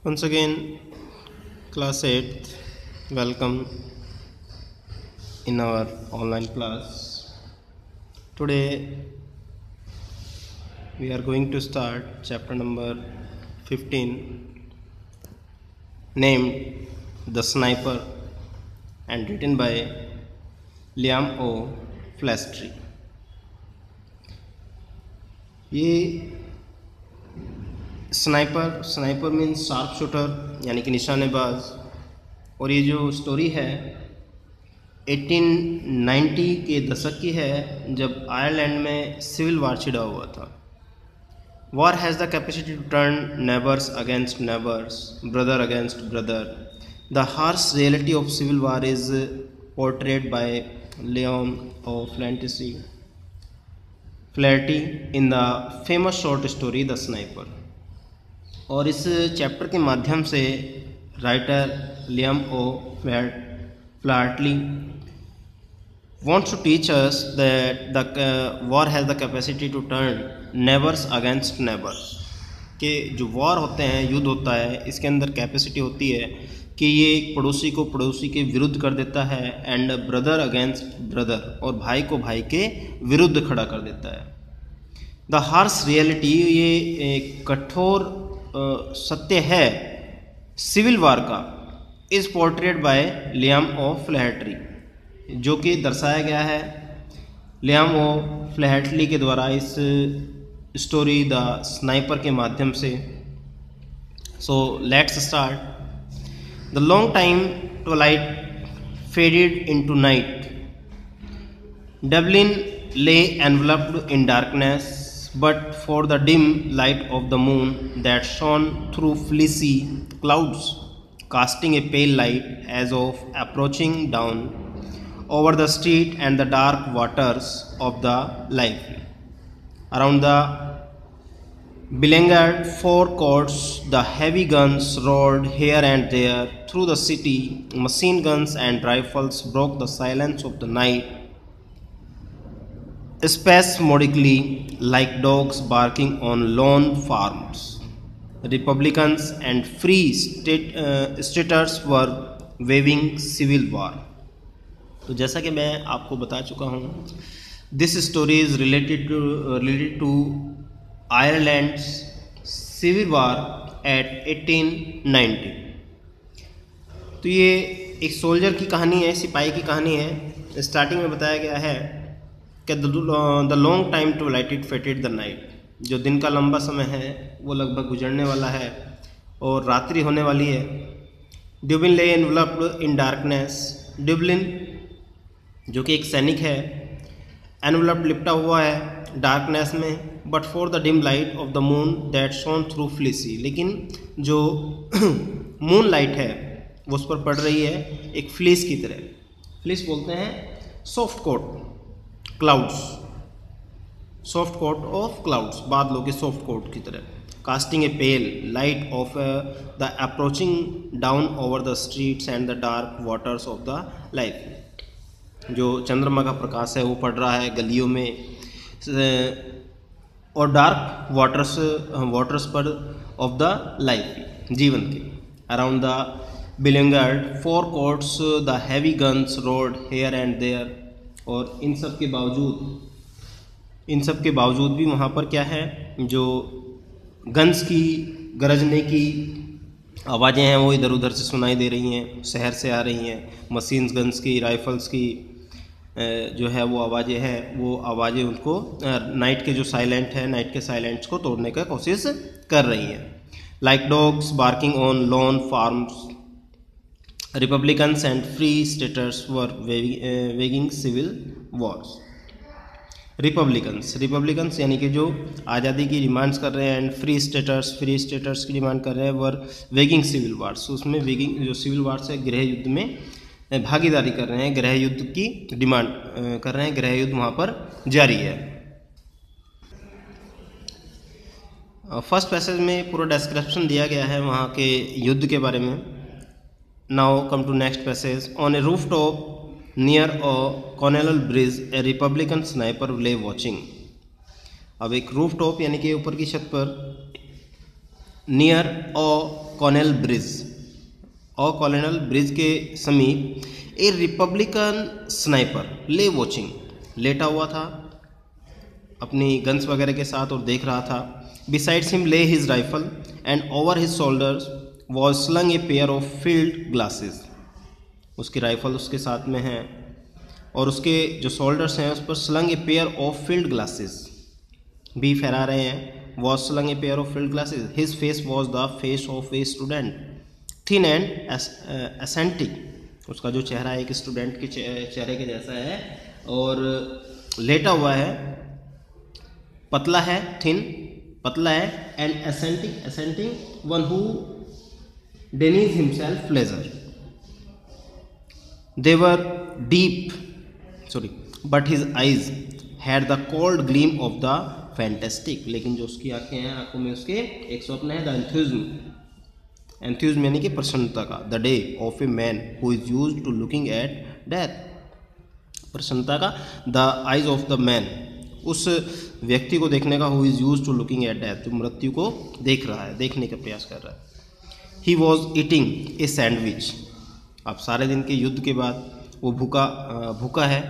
Once again, class 8th, welcome in our online class. Today, we are going to start chapter number 15, named The Sniper, and written by Liam O. Flestry. ये sniper means sharp shooter यानी कि निशानेबाज। और ये जो story है 1890 के दशक की है, जब आयरलैंड में सिविल वार छिड़ा हुआ था। War has the capacity to turn neighbours against neighbours, brother against brother. The harsh reality of civil war is portrayed by Liam O'Flaherty in the famous short story the sniper. और इस chapter के माध्यम से writer Liam O'Flaherty wants to teach us that the war has the capacity to turn neighbors against neighbors, कि जो war होते हैं, युद्ध होता है, इसके अंदर कैपेसिटी होती है कि ये एक पड़ोसी को पड़ोसी के विरुद्ध कर देता है, एंड ब्रदर अगेंस्ट ब्रदर, और भाई को भाई के विरुद्ध खड़ा कर देता है। द हार्श रियलिटी, ये एक कठोर सत्य है सिविल वार का, is portrayed by Liam O'Flaherty, जो कि दर्शाया गया है लियम ओ फ्लैटली के द्वारा इस स्टोरी द स्नाइपर के माध्यम से। So let's start. The long time Twilight faded into night. Dublin lay enveloped in darkness, but for the dim light of the moon that shone through fleecy clouds, casting a pale light as of approaching dawn over the street and the dark waters of the life. Around the beleaguered forecourts, the heavy guns roared here and there through the city. Machine guns and rifles broke the silence of the night, spasmodically like dogs barking on lone farms. Republicans and free staters were waging civil war. तो जैसा कि मैं आपको बता चुका हूँ, this story is related to Ireland civil war at 1890। तो ये एक सोल्जर की कहानी है, सिपाही की कहानी है। स्टार्टिंग में बताया गया है कि the long time to light it faded the night, जो दिन का लंबा समय है वो लगभग गुजरने वाला है और रात्रि होने वाली है। ड्यूबिन ले एनवलप्ड इन डार्कनेस। ड्यूबलिन जो कि एक सैनिक है, एनवलप्ड लिपटा हुआ है डार्कनेस में, but for the dim light of the moon that shone through fleecy, लेकिन जो मून लाइट है वो उस पर पड़ रही है एक फ्लिस की तरह। फ्लिस बोलते हैं soft coat, clouds, soft coat of clouds, बादलों के सॉफ्ट कोट की तरह। Casting a pale light of the approaching dawn over the streets and the dark waters of the life. जो चंद्रमा का प्रकाश है वो पड़ रहा है गलियों में और डार्क वाटर्स पर ऑफ द लाइफ, जीवन के। Around the beleaguered Four Courts the heavy guns roared here and there. और इन सब के बावजूद भी वहाँ पर क्या है, जो गन्स की गरजने की आवाज़ें हैं वो इधर उधर से सुनाई दे रही हैं, शहर से आ रही हैं। मशीन्स गन्स की, राइफल्स की जो है वो आवाज़ें हैं, वो आवाज़ें उनको नाइट के जो साइलेंट है, नाइट के साइलेंट्स को तोड़ने का कोशिश कर रही हैं। Like dogs barking on lone farms, Republicans and Free Staters were waging civil wars. Republicans यानी कि जो आज़ादी की डिमांड्स कर रहे हैं, एंड फ्री स्टेटर्स की डिमांड कर रहे हैं, वर वेगिंग सिविल वार्स, उसमें वेगिंग जो सिविल वार्स है गृह युद्ध में भागीदारी कर रहे हैं, गृह युद्ध की डिमांड कर रहे हैं, गृह युद्ध वहाँ पर जारी है। फर्स्ट पैसेज में पूरा डिस्क्रिप्शन दिया गया है वहाँ के युद्ध के बारे में। Now come to next passage. On a rooftop near a Connell Bridge, a Republican sniper lay watching. अब एक रूफ टॉप यानी कि ऊपर की छत पर नियर कॉनेल ब्रिज, कॉलोनल ब्रिज के समीप ए रिपब्लिकन स्नाइपर ले वॉचिंग, लेटा हुआ था अपनी गन्स वगैरह के साथ और देख रहा था। बिसाइड्स हिम ले his rifle and over his shoulders was slung a pair of field glasses, उसकी राइफल उसके साथ में है और उसके जो शोल्डर्स हैं उस पर slung a pair of field glasses भी फहरा रहे हैं। Was slung a pair of field glasses, his face was the face of a student, thin and ascetic, उसका जो चेहरा है एक स्टूडेंट के चेहरे के जैसा है और लेटा हुआ है, पतला है, थिन पतला है, and ascetic ascetic one who denies himself pleasure, they were deep but his eyes had the cold gleam of the fantastic, लेकिन जो उसकी आंखें हैं, आंखों में उसके एक स्वप्न है, द एंथ्यूज्म यानी कि प्रसन्नता का, the day of a man who is used to looking at death, प्रसन्नता का, the eyes of the man, उस व्यक्ति को देखने का, who is used to looking at death, जो मृत्यु को देख रहा है, देखने का प्रयास कर रहा है। He was eating a sandwich, अब सारे दिन के युद्ध के बाद वो भूखा है,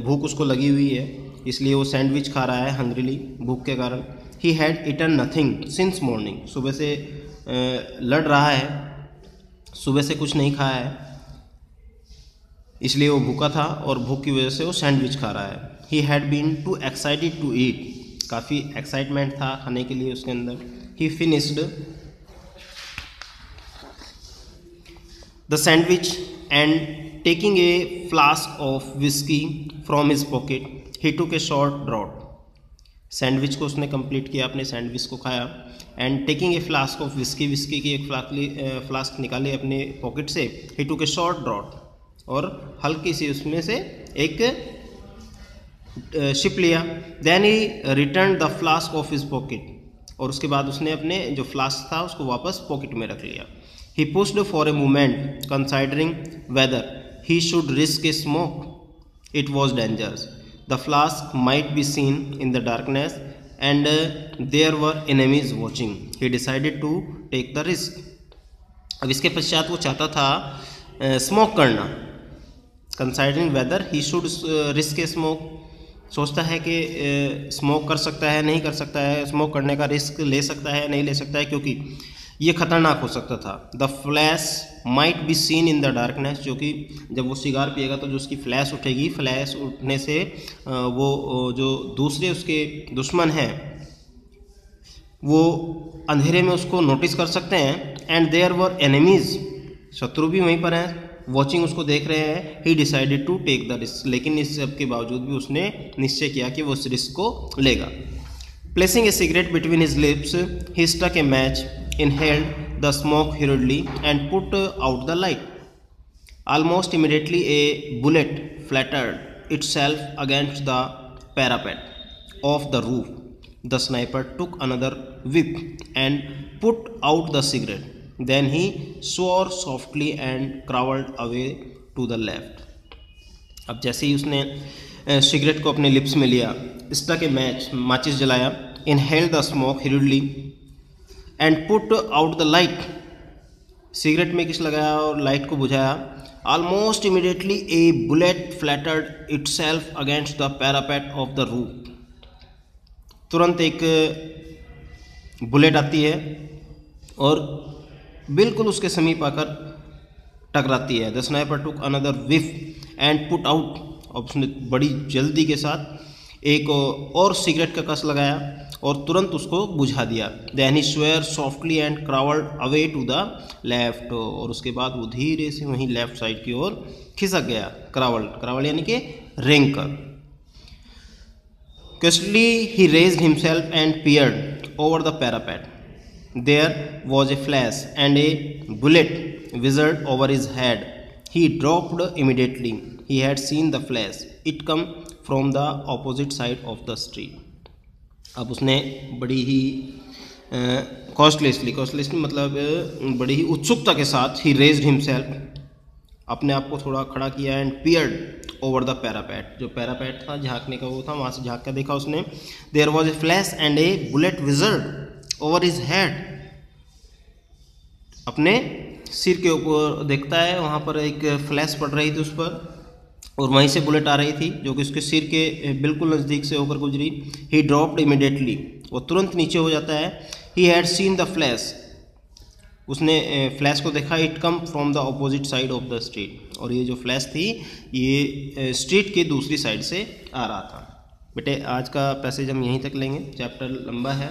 भूख उसको लगी हुई है, इसलिए वो सैंडविच खा रहा है हंग्रीली, भूख के कारण। He had eaten nothing since morning, सुबह से लड़ रहा है, सुबह से कुछ नहीं खाया है, इसलिए वो भूखा था और भूख की वजह से वो सैंडविच खा रहा है। He had been too excited to eat, काफ़ी एक्साइटमेंट था खाने के लिए उसके अंदर। He finished the sandwich and taking a flask of whiskey from his pocket, he took a short draught, sandwich को उसने कंप्लीट किया, अपने सैंडविच को खाया, and taking a flask of whisky, whisky की एक फ्लास्क निकाली अपने पॉकेट से, ही टुक ए शॉर्ट ड्रॉट, और हल्की सी उसमें से एक शिप लिया। Then he return the flask of his pocket, और उसके बाद उसने अपने जो फ्लास्क था उसको वापस पॉकेट में रख लिया। He paused for a moment considering whether he should risk a smoke, it was dangerous, the flask might be seen in the darkness and there were enemies watching, he decided to take the risk। अब इसके पश्चात वो चाहता था smoke करना, considering whether he should risk a smoke, सोचता है कि स्मोक कर सकता है नहीं कर सकता है, स्मोक करने का रिस्क ले सकता है नहीं ले सकता है, क्योंकि ये खतरनाक हो सकता था। The flash might be seen in the darkness, जो कि जब वो सिगार पिएगा तो जो उसकी फ्लैश उठेगी, फ्लैश उठने से वो जो दूसरे उसके दुश्मन हैं वो अंधेरे में उसको नोटिस कर सकते हैं। एंड देयर वर एनिमीज, शत्रु भी वहीं पर हैं, वॉचिंग उसको देख रहे हैं। He decided to take the risk, लेकिन इस सब के बावजूद भी उसने निश्चय किया कि वो उस रिस्क को लेगा। Placing a cigarette between his lips, he stuck a match, inhaled the smoke hurriedly and put out the light. Almost immediately a bullet flattered itself against the parapet of the roof. The sniper took another whip and put out the cigarette. Then he swore softly and crawled away to the left. अब जैसे ही उसने cigarette को अपने lips में लिया, stuck a match, माचिस जलाया, inhaled the smoke hurriedly and put out the light, cigarette में किस लगाया और लाइट को बुझाया। Almost immediately a bullet flattened itself against the parapet of the roof, तुरंत एक बुलेट आती है और बिल्कुल उसके समीप आकर टकराती है। The sniper took another whiff and put out, और उसने बड़ी जल्दी के साथ एक और सिगरेट का कस लगाया और तुरंत उसको बुझा दिया। Then he swore softly and crawled away to the left, और उसके बाद वो धीरे से वहीं लेफ्ट साइड की ओर खिसक गया। क्रावल्ड यानी कि रेंग कर। Quickly he raised himself and peered over the parapet, there was a flash and a bullet whizzed over his head, he dropped immediately, he had seen the flash, it came from the opposite side of the street. अब उसने बड़ी ही कॉस्टलेसली मतलब बड़ी ही उत्सुकता के साथ ही raised himself, अपने आप को थोड़ा खड़ा किया, and peered over the parapet, जो पैरापेट था झांकने का वो था, वहाँ से झांक कर देखा उसने। There was a flash and a bullet whizzed over his head, अपने सिर के ऊपर देखता है, वहाँ पर एक फ्लैश पड़ रही थी उस पर, और वहीं से बुलेट आ रही थी जो कि उसके सिर के बिल्कुल नज़दीक से होकर गुजरी। ही ड्रॉप्ड इमिडिएटली, वो तुरंत नीचे हो जाता है। He had seen the flash, उसने फ्लैश को देखा। It came from the opposite side of the street, और ये जो फ्लैश थी ये स्ट्रीट के दूसरी साइड से आ रहा था। बेटे आज का पैसेज हम यहीं तक लेंगे, चैप्टर लंबा है,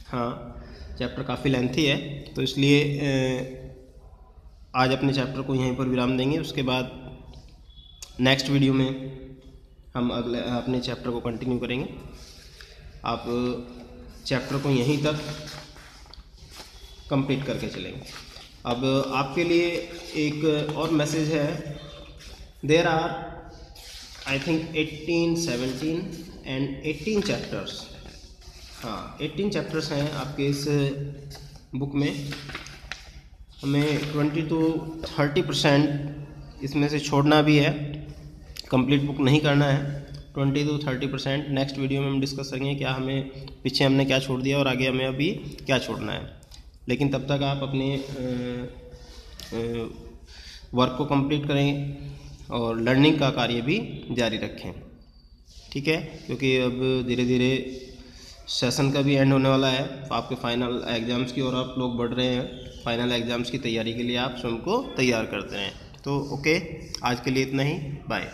हाँ चैप्टर काफ़ी लेंथी है, तो इसलिए आज अपने चैप्टर को यहीं पर विराम देंगे। उसके बाद नेक्स्ट वीडियो में हम अगले अपने चैप्टर को कंटिन्यू करेंगे। आप चैप्टर को यहीं तक कंप्लीट करके चलेंगे। अब आपके लिए एक और मैसेज है। There are I think 18, 17 and 18 chapters, हाँ 18 चैप्टर्स हैं आपके इस बुक में। हमें 20 to 30% इसमें से छोड़ना भी है, कंप्लीट बुक नहीं करना है। 20 to 30% नेक्स्ट वीडियो में हम डिस्कस करेंगे, क्या हमें पीछे हमने क्या छोड़ दिया और आगे हमें अभी क्या छोड़ना है। लेकिन तब तक आप अपने वर्क को कंप्लीट करें और लर्निंग का कार्य भी जारी रखें, ठीक है, क्योंकि अब धीरे धीरे सेशन का भी एंड होने वाला है, आपके फाइनल एग्ज़ाम्स की ओर आप लोग बढ़ रहे हैं। फाइनल एग्ज़ाम्स की तैयारी के लिए आप स्वयं को तैयार करते हैं। तो ओके, आज के लिए इतना ही, बाय।